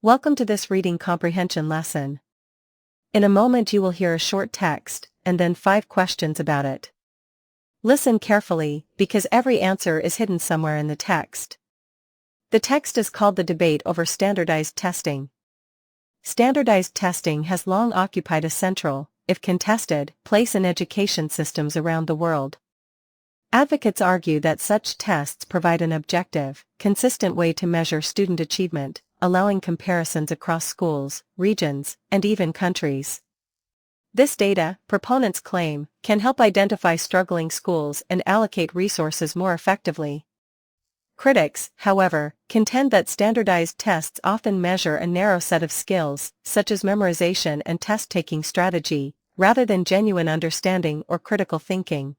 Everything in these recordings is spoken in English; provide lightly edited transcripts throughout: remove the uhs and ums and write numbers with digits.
Welcome to this reading comprehension lesson. In a moment you will hear a short text, and then 5 questions about it. Listen carefully, because every answer is hidden somewhere in the text. The text is called The Debate over Standardized Testing. Standardized testing has long occupied a central, if contested, place in education systems around the world. Advocates argue that such tests provide an objective, consistent way to measure student achievement, allowing comparisons across schools, regions, and even countries. This data, proponents claim, can help identify struggling schools and allocate resources more effectively. Critics, however, contend that standardized tests often measure a narrow set of skills, such as memorization and test-taking strategy, rather than genuine understanding or critical thinking.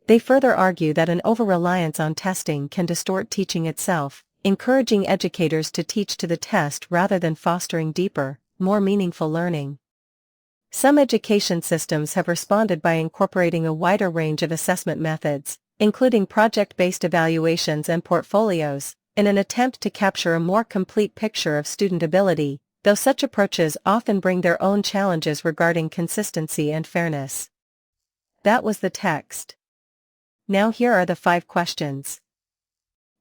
They further argue that an over-reliance on testing can distort teaching itself, encouraging educators to teach to the test rather than fostering deeper, more meaningful learning. Some education systems have responded by incorporating a wider range of assessment methods, including project-based evaluations and portfolios, in an attempt to capture a more complete picture of student ability, though such approaches often bring their own challenges regarding consistency and fairness. That was the text. Now here are the 5 questions.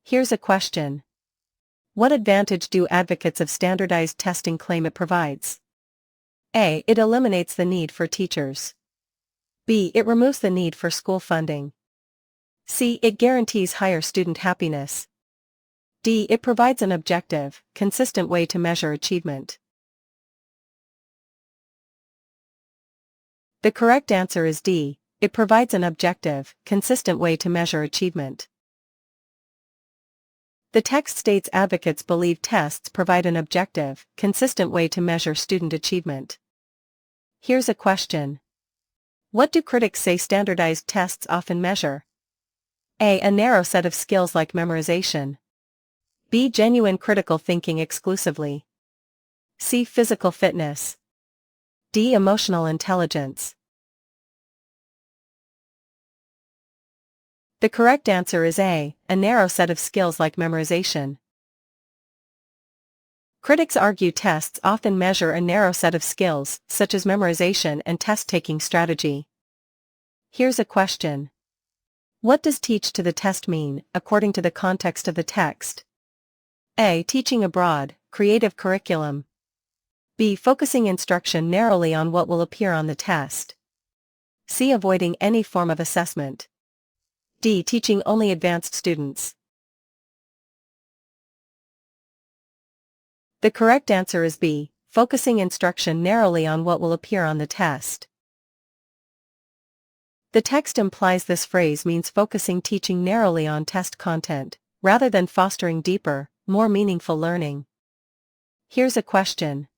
Here's a question. What advantage do advocates of standardized testing claim it provides? A. It eliminates the need for teachers. B. It removes the need for school funding. C. It guarantees higher student happiness. D. It provides an objective, consistent way to measure achievement. The correct answer is D. It provides an objective, consistent way to measure achievement. The text states advocates believe tests provide an objective, consistent way to measure student achievement. Here's a question. What do critics say standardized tests often measure? A. A narrow set of skills like memorization. B. Genuine critical thinking exclusively. C. Physical fitness. D. Emotional intelligence. The correct answer is A. A narrow set of skills like memorization. Critics argue tests often measure a narrow set of skills, such as memorization and test-taking strategy. Here's a question. What does teach to the test mean, according to the context of the text? A. Teaching a broad, creative curriculum. B. Focusing instruction narrowly on what will appear on the test. C. Avoiding any form of assessment. D. Teaching only advanced students. The correct answer is B. Focusing instruction narrowly on what will appear on the test. The text implies this phrase means focusing teaching narrowly on test content, rather than fostering deeper, more meaningful learning. Here's a question.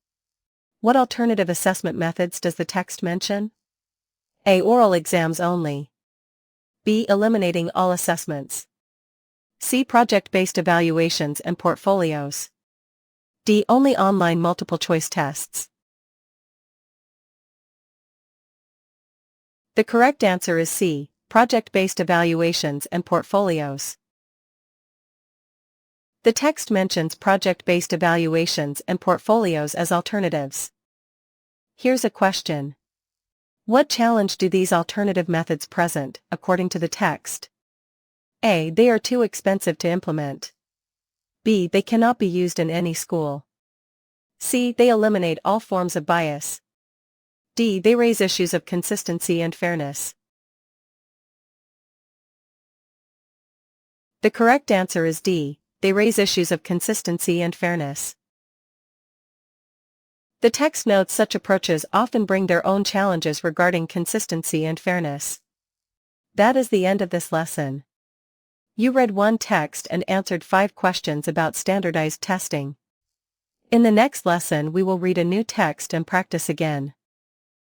What alternative assessment methods does the text mention? A. Oral exams only. B. Eliminating all assessments. C. Project-based evaluations and portfolios. D. Only online multiple-choice tests. The correct answer is C. Project-based evaluations and portfolios. The text mentions project-based evaluations and portfolios as alternatives. Here's a question. What challenge do these alternative methods present, according to the text? A. They are too expensive to implement. B. They cannot be used in any school. C. They eliminate all forms of bias. D. They raise issues of consistency and fairness. The correct answer is D. They raise issues of consistency and fairness. The text notes such approaches often bring their own challenges regarding consistency and fairness. That is the end of this lesson. You read one text and answered 5 questions about standardized testing. In the next lesson we will read a new text and practice again.